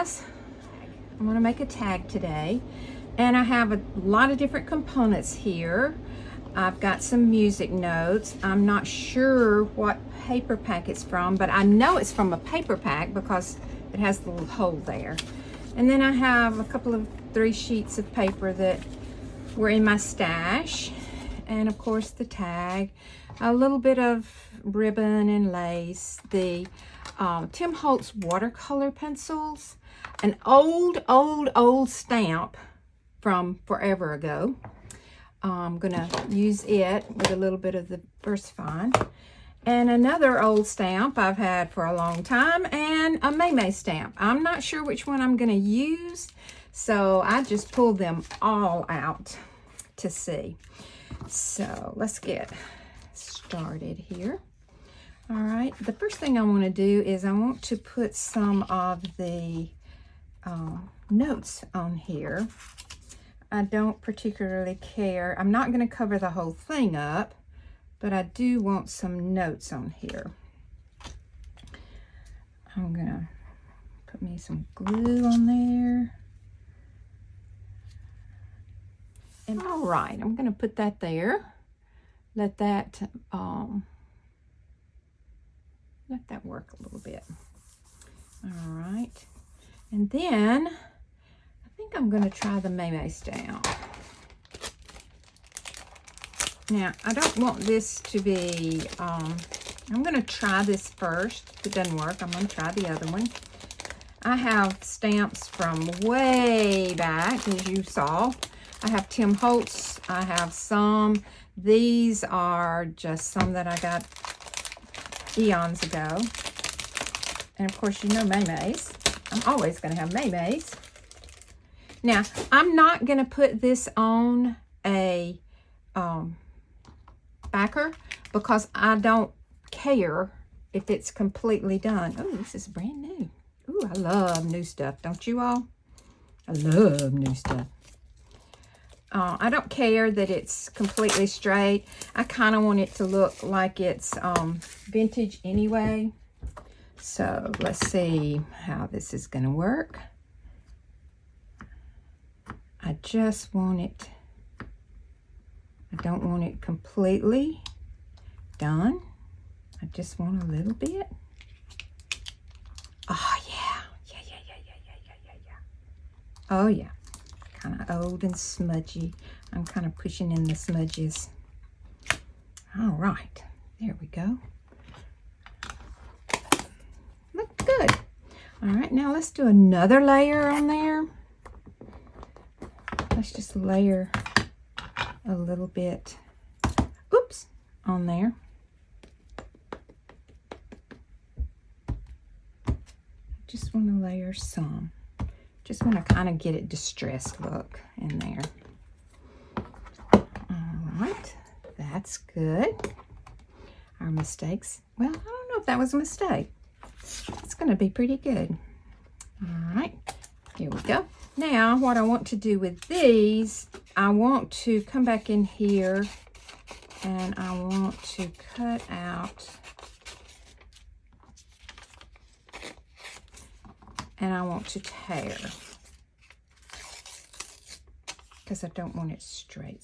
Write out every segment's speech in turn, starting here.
guys, I'm going to make a tag today, and I have a lot of different components here. I've got some music notes. I'm not sure what paper pack it's from, but I know it's from a paper pack because it has the little hole there. And then I have a couple of 3 sheets of paper that were in my stash, and of course the tag, a little bit of ribbon and lace, the Tim Holtz watercolor pencils, an old stamp from forever ago. I'm gonna use it with a little bit of the VersaFine, and another old stamp I've had for a long time, and a May stamp. I'm not sure which one I'm gonna use, so I just pulled them all out to see. So let's get started here. All right, the first thing I want to do is I want to put some of the notes on here. I don't particularly care. I'm not going to cover the whole thing up, but I do want some notes on here. I'm going to put me some glue on there. And all right, I'm going to put that there. Let that work a little bit. All right, and then I think I'm going to try the May stamp. Now, I don't want this to be, I'm going to try this first. If it doesn't work, I'm going to try the other one. I have stamps from way back, as you saw. I have Tim Holtz. I have some. These are just some that I got eons ago. And of course, you know May's. I'm always going to have May's. Now, I'm not going to put this on a backer because I don't care if it's completely done. Oh, this is brand new. Ooh, I love new stuff. Don't you all? I love new stuff. I don't care that it's completely straight. I kind of want it to look like it's vintage anyway. So let's see how this is going to work. I just want it, I don't want it completely done. I just want a little bit. Oh, yeah. Oh, yeah. Kind of old and smudgy. I'm kind of pushing in the smudges. All right, there we go. Look good. All right, now let's do another layer on there. Let's just layer a little bit, oops, on there. Just want to layer some. Just want to kind of get it distressed look in there. All right, that's good. Our mistakes. Well, I don't know if that was a mistake. It's going to be pretty good. All right, here we go. Now, what I want to do with these, I want to come back in here and I want to cut out, and I want to tear because I don't want it straight.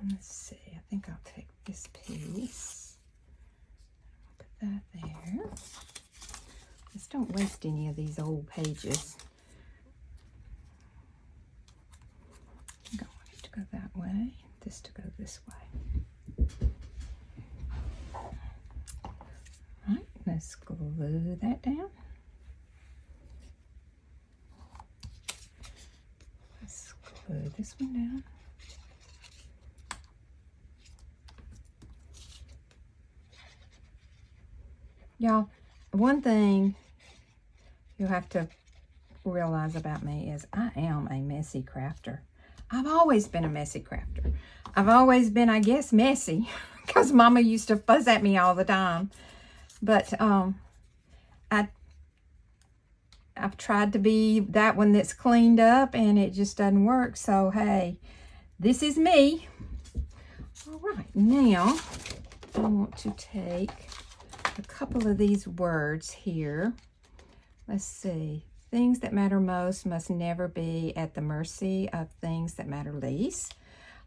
Let's see, I think I'll take this piece, put that there. Just don't waste any of these old pages. I don't want it to go that way, this to go this way. All right, let's glue that down. Let's glue this one down. Y'all, one thing you have to realize about me is I am a messy crafter. I've always been a messy crafter. I've always been, I guess, messy because Mama used to fuss at me all the time. But I've tried to be that one that's cleaned up and it just doesn't work. So, hey, this is me. All right, now I want to take a couple of these words here. Let's see. Things that matter most must never be at the mercy of things that matter least.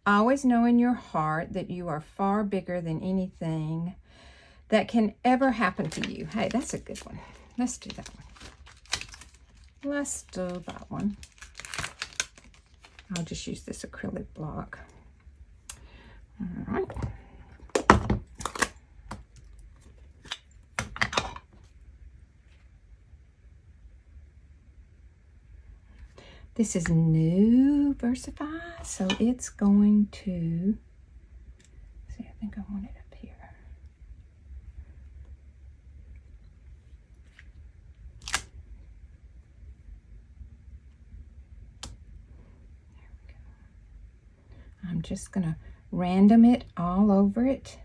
Always know in your heart that you are far bigger than anything that can ever happen to you. Hey, that's a good one. Let's do that one. Let's do that one. I'll just use this acrylic block. All right. This is new Versify, so it's going to, see, I think I want it up here. There we go. I'm just gonna random it all over it.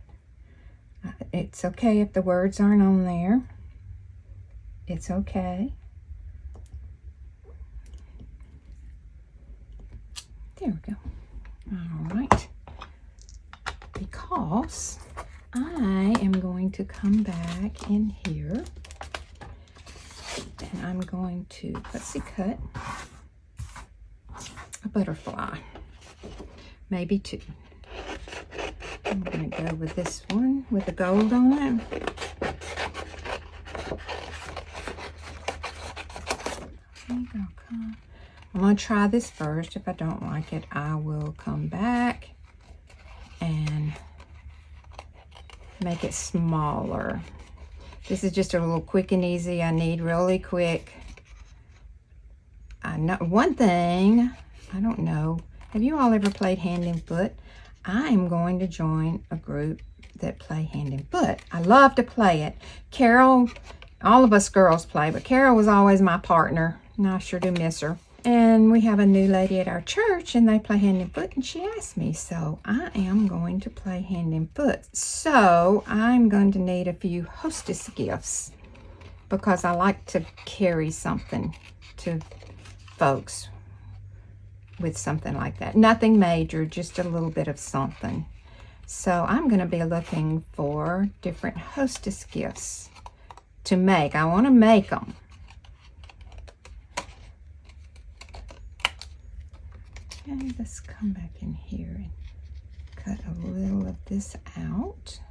It's okay if the words aren't on there. It's okay. There we go. All right. Because I am going to come back in here and I'm going to, let's see, cut a butterfly, maybe two. I'm going to go with this one with the gold on it. There you go. I'm going to try this first. If I don't like it, I will come back and make it smaller. This is just a little quick and easy. I need really quick. I know one thing, I don't know. Have you all ever played hand and foot? I am going to join a group that play hand and foot. I love to play it. Carol, all of us girls play, but Carol was always my partner, and I sure do miss her. And we have a new lady at our church, and they play hand and foot, and she asked me, so I am going to play hand and foot. So I'm going to need a few hostess gifts because I like to carry something to folks with something like that. Nothing major, just a little bit of something. So I'm going to be looking for different hostess gifts to make. I want to make them. Okay, let's come back in here and cut a little of this out.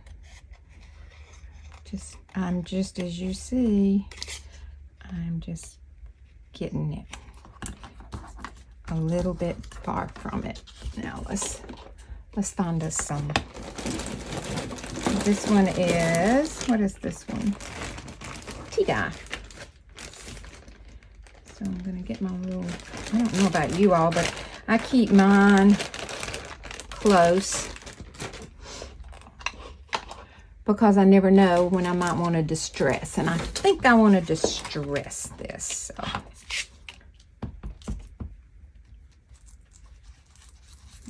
I'm just, as you see, I'm just getting it a little bit far from it. Now let's find us some. This one is, what is this one? Tea dye. So I'm gonna get my little, I don't know about you all, but I keep mine close because I never know when I might want to distress, and I think I want to distress this. So.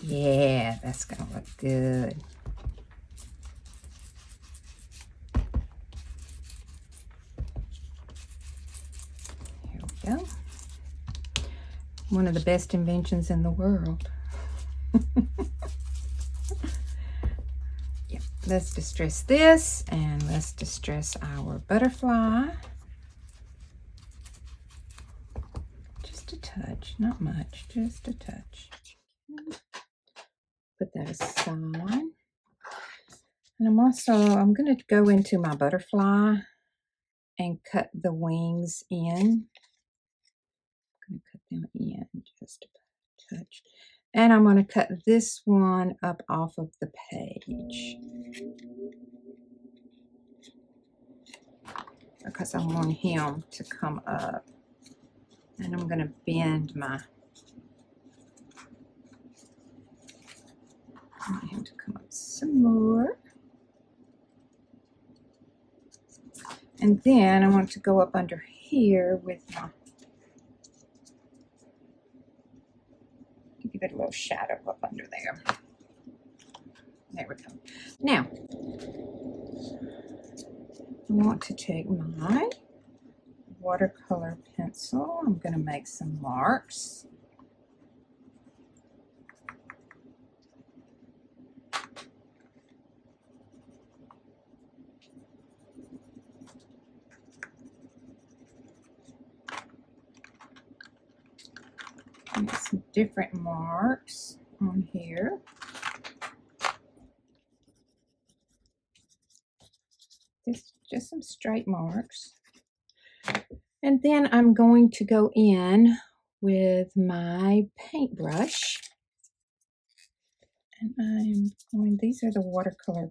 Yeah, that's gonna look good. Here we go. One of the best inventions in the world. Yeah, let's distress this, and let's distress our butterfly. Just a touch, not much, just a touch. Put that aside. And I'm going to go into my butterfly and cut the wings in. I'm going to cut them in just a touch. And I'm going to cut this one up off of the page because I want him to come up. And I'm going to bend my, I want him to come up some more. And then I want to go up under here with my, give it a little shadow up under there. There we go. Now, I want to take my watercolor pencil. I'm going to make some marks. some different marks on here. Just some straight marks. And then I'm going to go in with my paintbrush. And I'm going, these are the watercolor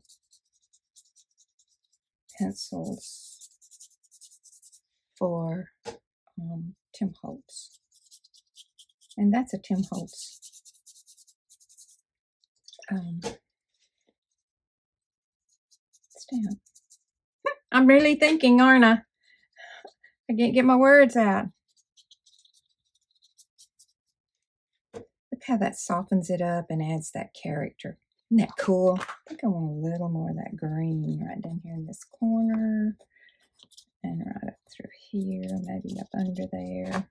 pencils for Tim Holtz. And that's a Tim Holtz stamp. I'm really thinking, aren't I? I can't get my words out. Look how that softens it up and adds that character. Isn't that cool? I think I want a little more of that green right down here in this corner. And right up through here, maybe up under there.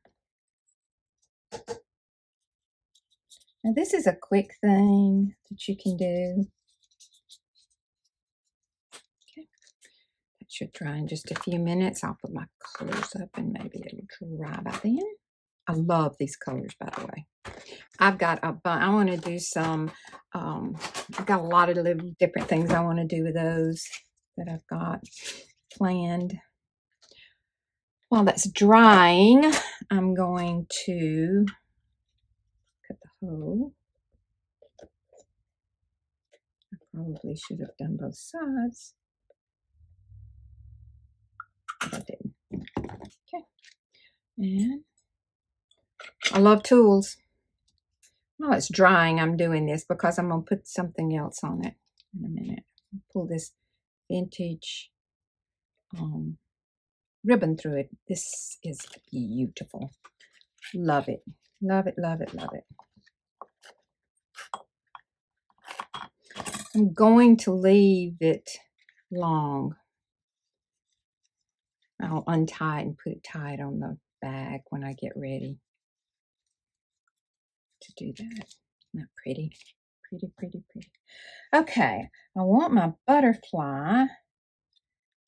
Now this is a quick thing that you can do. Okay, that should dry in just a few minutes. I'll put my colors up and maybe it'll dry by then. I love these colors, by the way. I've got I want to do some, I've got a lot of little different things I want to do with those that I've got planned. While that's drying, I'm going to cut the hole. I probably should have done both sides, but I didn't. Okay, and I love tools. While it's drying, I'm doing this because I'm going to put something else on it in a minute. Pull this vintage ribbon through it. This is beautiful. Love it. Love it, love it, love it. I'm going to leave it long. I'll untie it and put it tied on the bag when I get ready to do that. Isn't that pretty? Pretty, pretty, pretty. Okay, I want my butterfly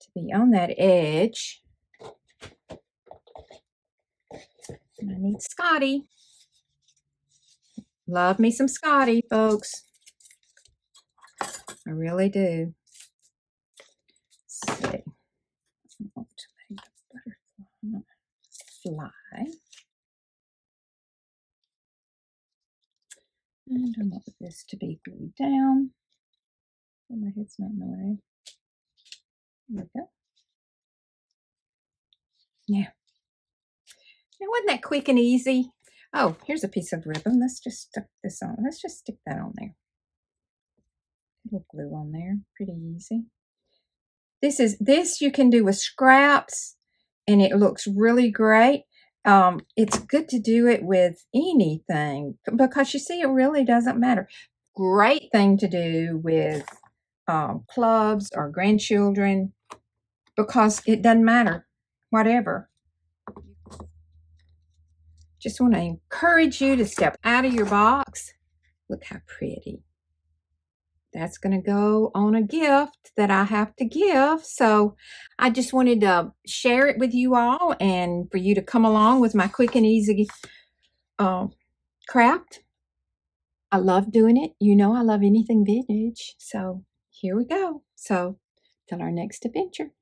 to be on that edge. And I need Scotty. Love me some Scotty, folks. I really do. Let's see. I want to make the butterfly fly. And I want this to be glued down. Oh, my head's not in the way. There we go. Yeah. Now, wasn't that quick and easy? Oh, here's a piece of ribbon. Let's just stick this on. Let's just stick that on there. A little glue on there. Pretty easy. This you can do with scraps, and it looks really great. It's good to do it with anything because you see, it really doesn't matter. Great thing to do with clubs or grandchildren because it doesn't matter. Whatever. Just want to encourage you to step out of your box. Look how pretty. That's going to go on a gift that I have to give. So I just wanted to share it with you all and for you to come along with my quick and easy craft. I love doing it. You know I love anything vintage. So here we go. So till our next adventure.